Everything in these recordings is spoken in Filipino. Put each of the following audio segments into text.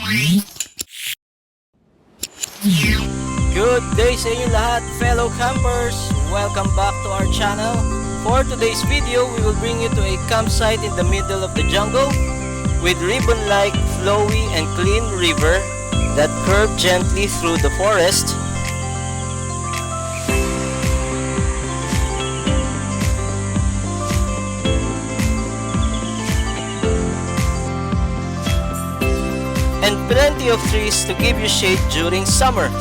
Good day sa inyo lahat, fellow campers! Welcome back to our channel. For today's video, we will bring you to a campsite in the middle of the jungle with ribbon-like, flowy and clean river that curve gently through the forest. And plenty of trees to give you shade during summer.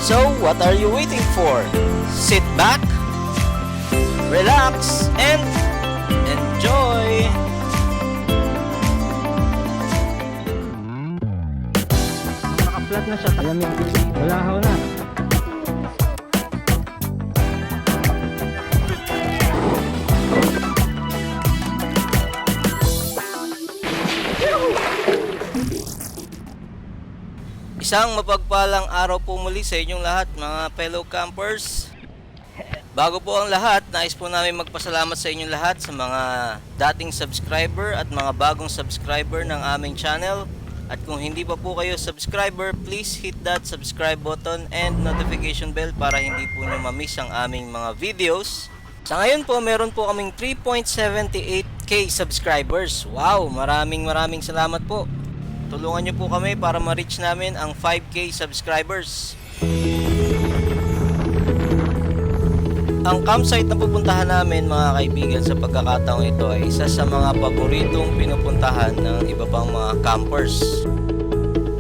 So, what are you waiting for? Sit back, relax, and enjoy! Naka-flat na siya, talamig. Wala haw na. Isang mapagpalang araw po muli sa inyong lahat, mga fellow campers. Bago po ang lahat, nais po namin magpasalamat sa inyong lahat sa mga dating subscriber at mga bagong subscriber ng aming channel. At kung hindi pa po kayo subscriber, please hit that subscribe button and notification bell para hindi po nyo ma-miss ang aming mga videos. Sa ngayon po, meron po kaming 3.78k subscribers. Wow, maraming salamat po. Tulungan nyo po kami para ma-reach namin ang 5k subscribers. Ang campsite na pupuntahan namin, mga kaibigan, sa pagkakataong ito ay isa sa mga paboritong pinupuntahan ng iba pang mga campers.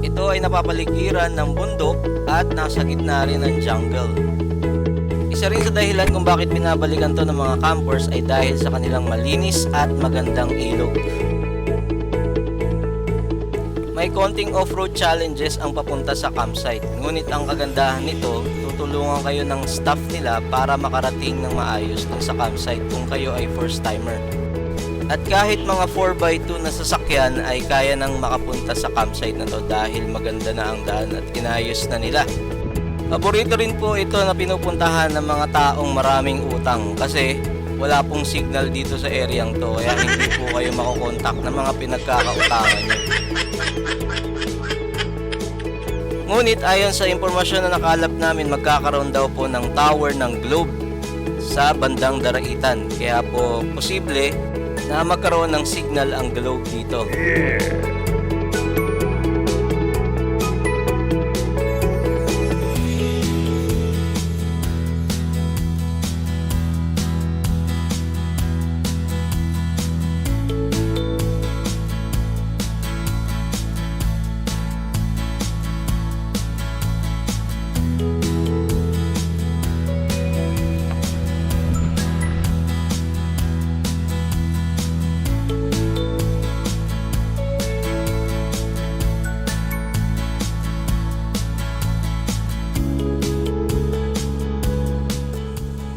Ito ay napapaligiran ng bundok at nasa gitna rin ng jungle. Isa rin sa dahilan kung bakit binabalikan to ng mga campers ay dahil sa kanilang malinis at magandang ilog. May konting off-road challenges ang papunta sa campsite. Ngunit ang kagandahan nito, tutulungan kayo ng staff nila para makarating ng maayos dun sa campsite kung kayo ay first timer. At kahit mga 4x2 na sasakyan ay kaya nang makapunta sa campsite na to dahil maganda na ang daan at inayos na nila. Paborito rin po ito na pinupuntahan ng mga taong maraming utang kasi wala pong signal dito sa areang to kaya hindi po kayo makokontak ng mga pinagkakautangan nyo. Ngunit ayon sa impormasyon na nakalap namin, magkakaroon daw po ng tower ng Globe sa bandang Daraitan. Kaya po posible na magkaroon ng signal ang Globe dito.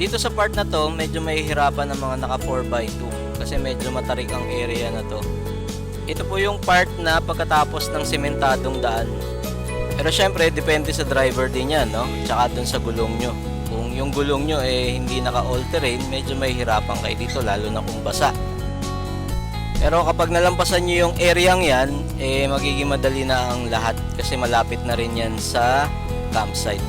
Dito sa part na to, medyo mahihirapan ng mga naka 4x2 kasi medyo matarik ang area na to. Ito po yung part na pagkatapos ng sementadong daan. Pero syempre, depende sa driver din yan, no? Tsaka dun sa gulong nyo. Kung yung gulong nyo hindi naka all-terrain, medyo mahihirapan kayo dito, lalo na kung basa. Pero kapag nalampasan nyo yung areang yan, magiging madali na ang lahat kasi malapit na rin yan sa campsite.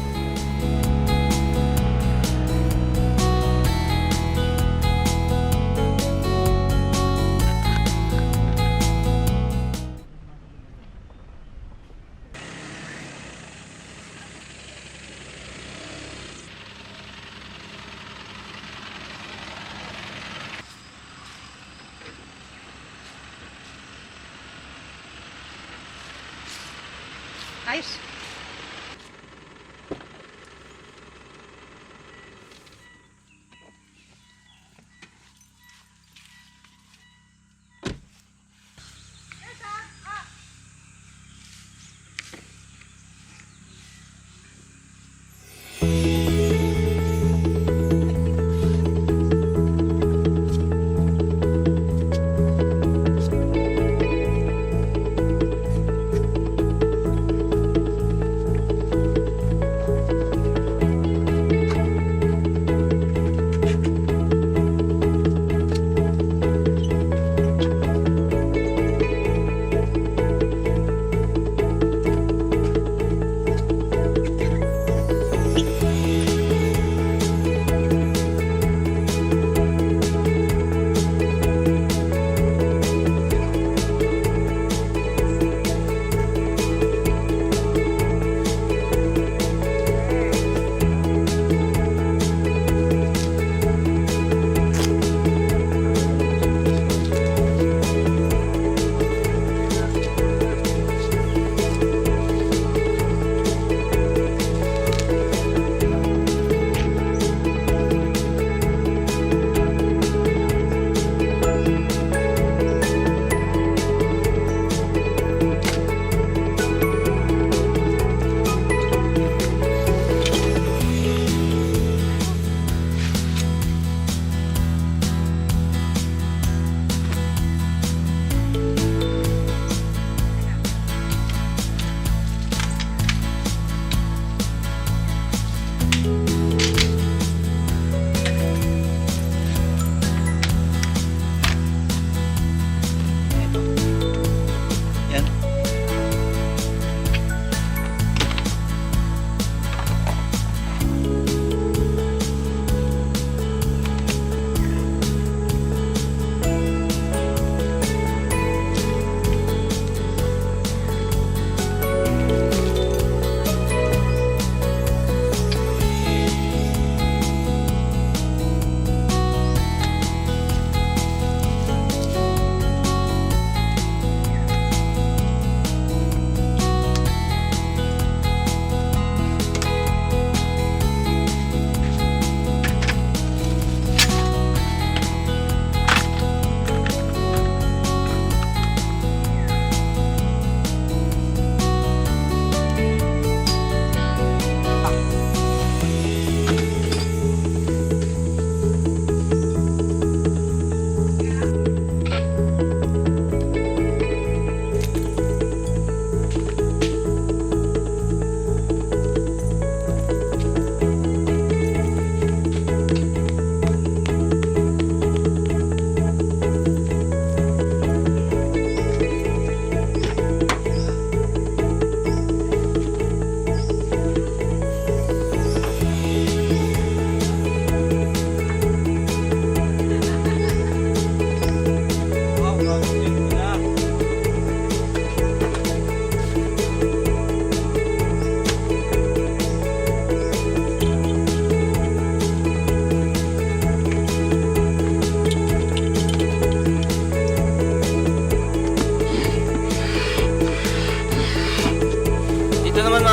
Ayos.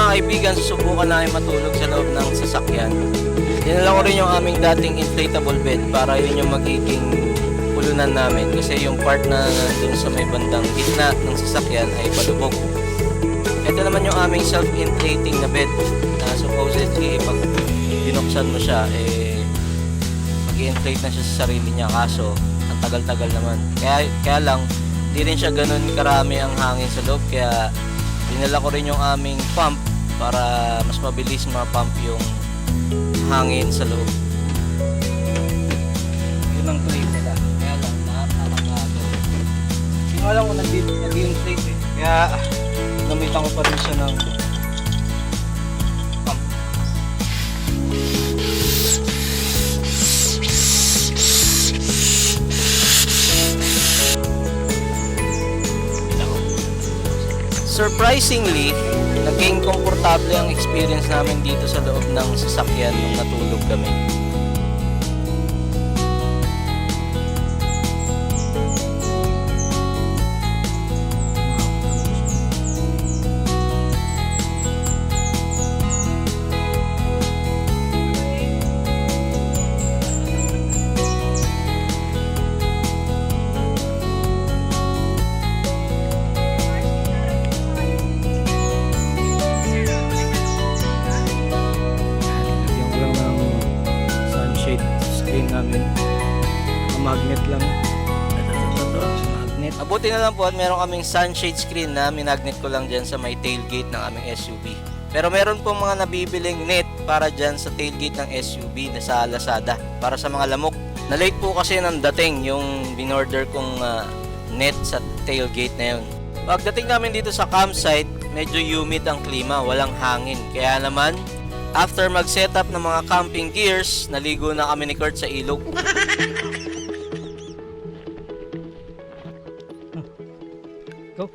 kaibigan, susubukan namin matulog sa loob ng sasakyan. Dinala ko rin yung aming dating inflatable bed para yun yung magiging pulunan namin kasi yung part na dun sa may bandang gitna ng sasakyan ay palubog. Ito naman yung aming self-inflating na bed na supposedly pag binuksan mo siya mag-inflate na siya sa sarili niya, kaso ang tagal-tagal naman. Kaya lang hindi rin siya ganun karami ang hangin sa loob, kaya dinala ko rin yung aming pump para mas mabilis ma-pump yung hangin sa loob. Yun ang claim nila. Kaya lang, nakakagago. Hindi ko alam kung nag-inflate eh. Kaya, gamitan ko pa rin siya ng pump. Surprisingly, naging komportable ang experience namin dito sa loob ng sasakyan nung natulog kami. Lagyan ko lang ng sunshade screen namin. Magnet lang. Ito. Magnet. Mabuti na lang po at meron kaming sunshade screen na minagnet ko lang dyan sa may tailgate ng aming SUV. Pero meron pong mga nabibiling net para dyan sa tailgate ng SUV na sa Lazada para sa mga lamok. Na-late po kasi nang dating yung binorder kong net sa tailgate na yun. Pagdating namin dito sa campsite, medyo humid ang klima, walang hangin. Kaya naman, after mag-setup ng mga camping gears, naligo na kami ni Kurt sa ilog. Go.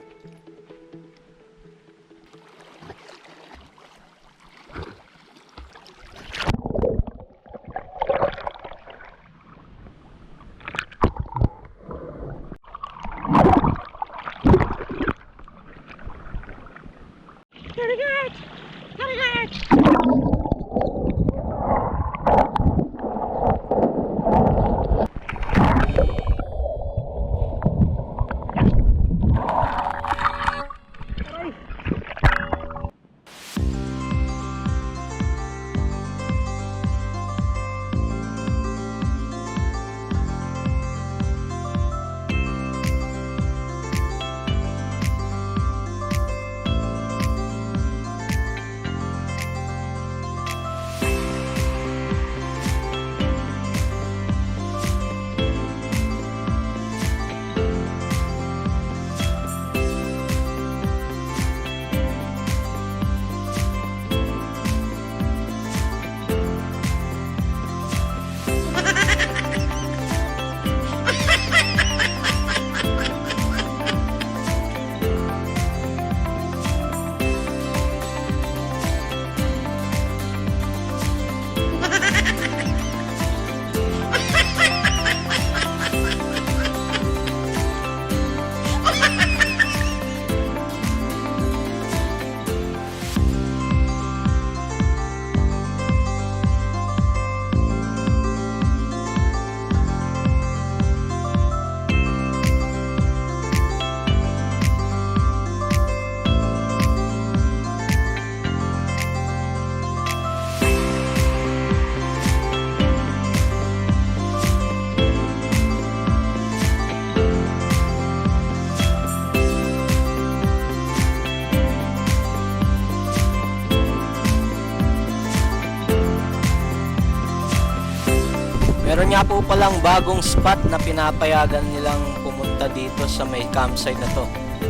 Meron nga po palang bagong spot na pinapayagan nilang pumunta dito sa may campsite na to.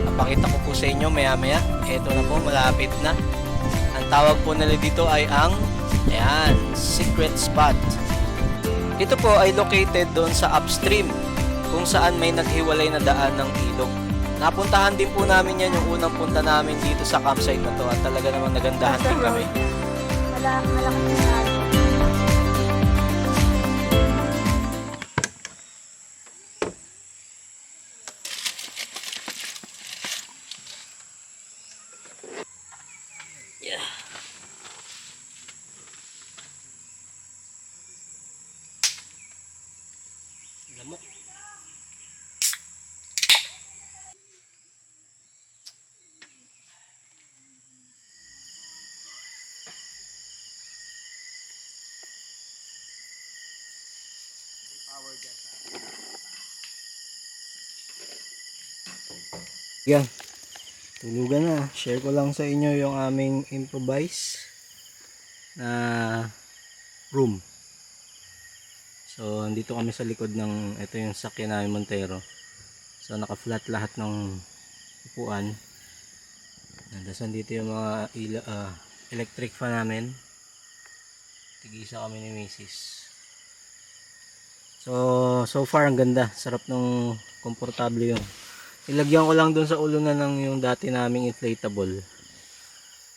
Napakita ko po sa inyo maya maya. Ito na po, malapit na. Ang tawag po nila dito ay ang secret spot. Ito po ay located doon sa upstream kung saan may naghiwalay na daan ng ilog. Napuntahan din po namin yan yung unang punta namin dito sa campsite na to at talaga namang nagandahan din kami. Malaking na. Yeah. Yan. Tulugan na. Share ko lang sa inyo yung aming improvise na room. So, andito kami sa likod ng, ito yung sakyan namin Montero. So, naka-flat lahat ng upuan. Tapos andito yung mga electric fan namin. Tigisa kami ni Mrs. So far ang ganda. Sarap nung komportable yung. Ilagyan ko lang dun sa ulo na ng yung dati naming inflatable.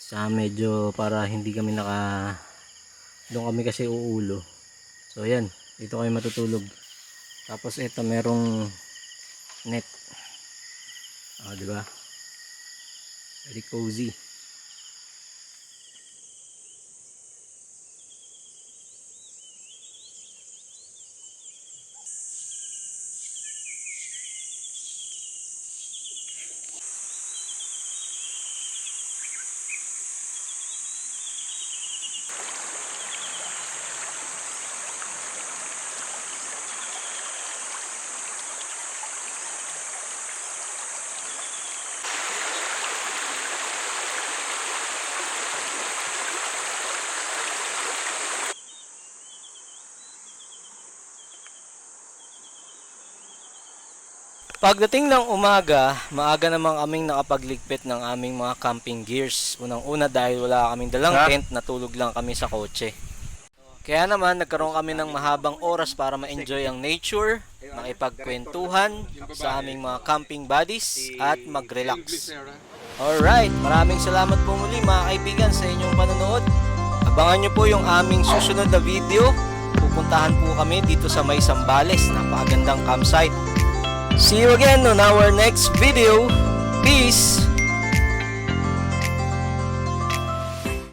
Sa medyo para hindi kami doon kami kasi uulo. So yan. Dito kami matutulog. Tapos ito merong net. Di ba? Very cozy. Pagdating ng umaga, maaga namang kaming nakapagligpit ng aming mga camping gears. Unang-una dahil wala kaming dalang tent, natulog lang kami sa kotse. Kaya naman nagkaroon kami ng mahabang oras para ma-enjoy ang nature, makipagkwentuhan sa aming mga camping buddies at mag-relax. Alright, maraming salamat po muli mga kaibigan sa inyong panonood. Abangan nyo po yung aming susunod na video. Pupuntahan po kami dito sa May Sambales, napakagandang campsite. See you again on our next video. Peace!